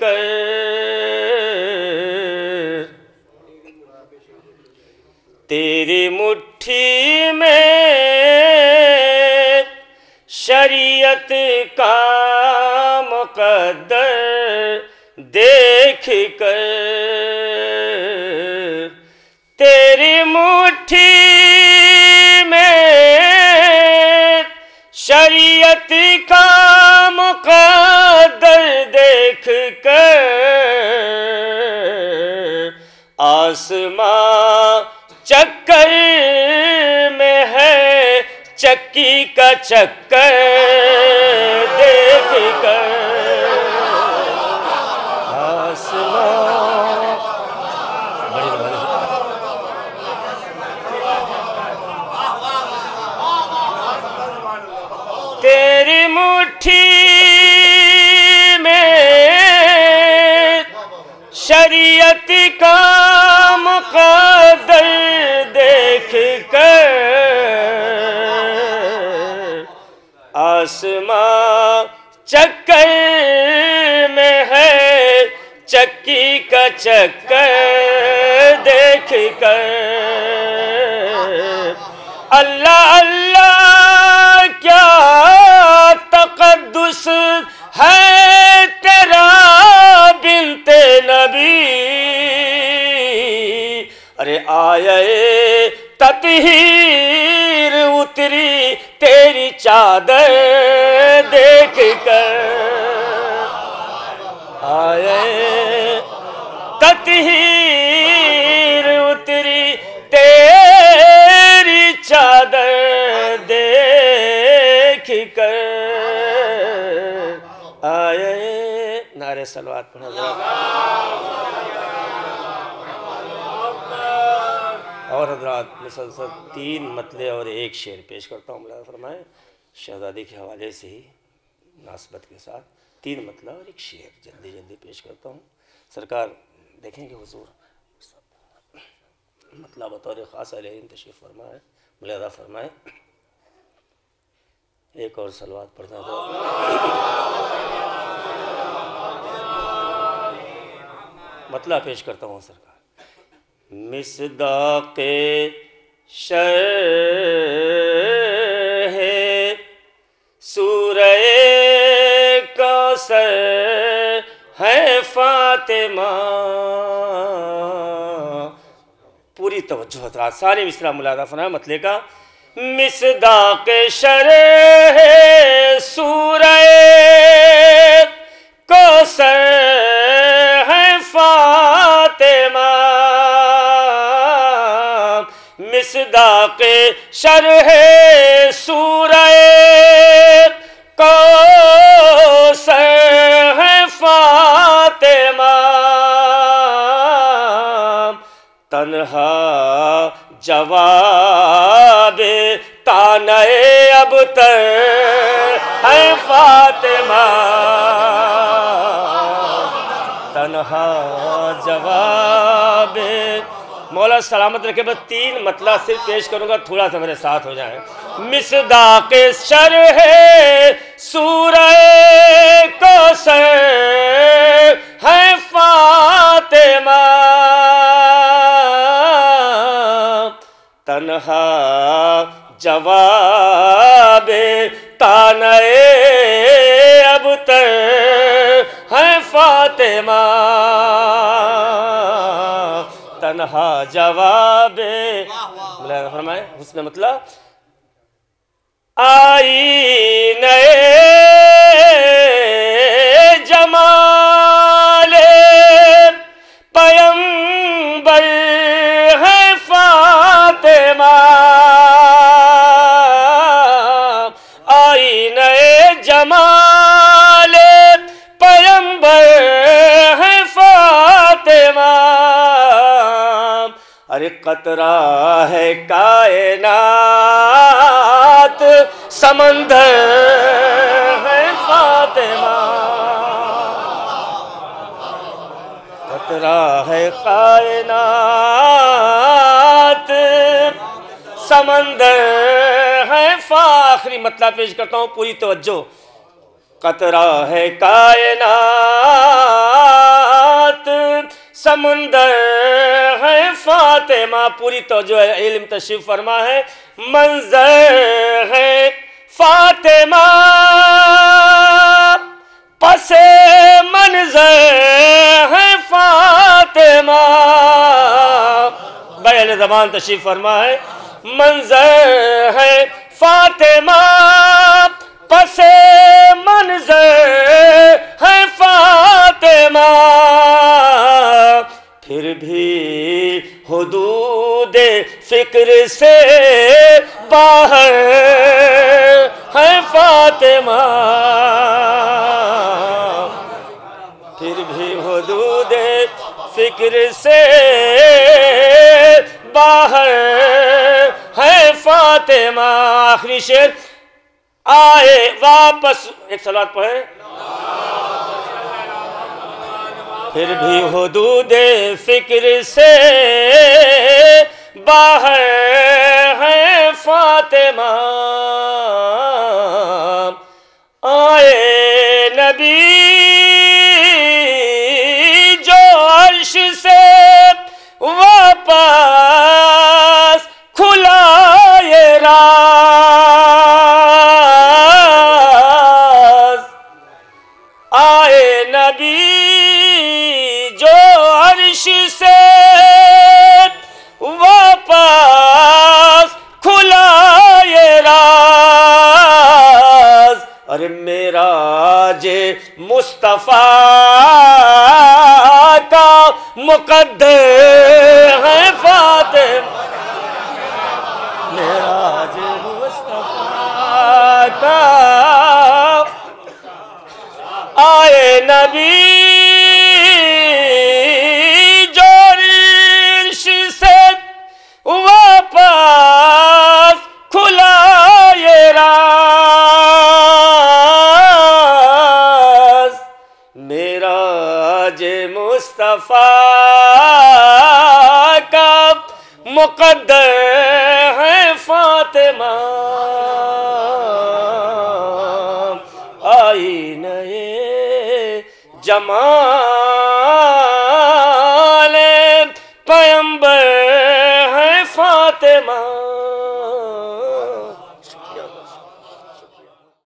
کر تیری مٹھی میں شریعت کا مقدر دیکھ کر تیری مٹھی میں شریعت کا مقدر دیکھ کر آسمان چکر میں ہے چکی کا چکر دیکھ کر آسمان تیری مٹھی میں شریعت کا مقدر دیکھ کر آسمان چکر میں ہے چکی کا چکر دیکھ کر اللہ اللہ کیا تقدس ہے تیرا بنت نبی ارے آئے تطہیر اتری تیری چادر دیکھ کر آئے تطہیر اتری تیری چادر دیکھ کر آئے نعرہ صلوات پڑھا اور حضرات مسلسل 3 مطلع اور 1 شعر پیش کرتا ہوں ملاحظہ فرمائیں شہزادی کے حوالے سے ہی مناسبت کے ساتھ 3 مطلع اور 1 شعر جلدی پیش کرتا ہوں سرکار دیکھیں گے حضور مطلع بطور خاص علیہ تشریف فرمائیں ملاحظہ فرمائیں ایک اور صلوات پڑھنا تھا مطلع پیش کرتا ہوں سرکار مصداق شرح سورہ کوثر ہے فاطمہ پوری توجہ حضرات سارے مصرع ملاحظہ فرمائیں مطلع کا مصداق شرح سورہ کوثر ہے فاطمہ مصداق شرح سورہ کوثر ہے فاطمہ تنہا جواب تانع ابتر ہے فاطمہ تنہا جواب مولا سلامت رکھے بس 3 مطلع صرف پیش کروں گا تھوڑا سا میرے ساتھ ہو جائیں مصداق شرح سورہ کوثر ہے فاطمہ تنہا جواب تانع ابتر ہے فاطمہ تنہا جواب ملاحظہ فرمائیں حسن مطلع آئینہ جمال پیمبر ہے فاطمہ آئینہ جمال پیمبر ہے فاطمہ ارے قطرہ ہے کائنات سمندر ہے فاطمہ قطرہ ہے کائنات سمندر ہے آخری مطلب پیش کرتا ہوں پوری توجہ قطرہ ہے کائنات سمندر ہے فاطمہ، پوری توجہ ہے، علم تشریف فرما ہے، منظر ہے فاطمہ، پس منظر ہے فاطمہ، بھائی اہل زبان تشریف فرما ہے، منظر ہے فاطمہ، پس منظر ہے فاطمہ، پھر بھی حدود فکر سے باہر ہے فاطمہ، پھر بھی حدود فکر سے باہر ہے فاطمہ۔ آخری شعر، آئے واپس، ایک صلوات پڑھیں، پھر بھی حدود فکر سے باہر ہے فاطمہ، آئے نبی جو عرش سے واپس کھلا یہ راز، آئے نبی جو عرش سے واپس کھلا یہ راز، ارے معراج مصطفیٰ کا مقدر ہے فاطمہ، معراج مصطفیٰ کا، آئے نبی جو عرش سے واپس کھلا یہ راز، معراج مصطفیٰ کا مقدر ہے فاطمہ، آئینہ جمال پیمبر ہے فاطمہ۔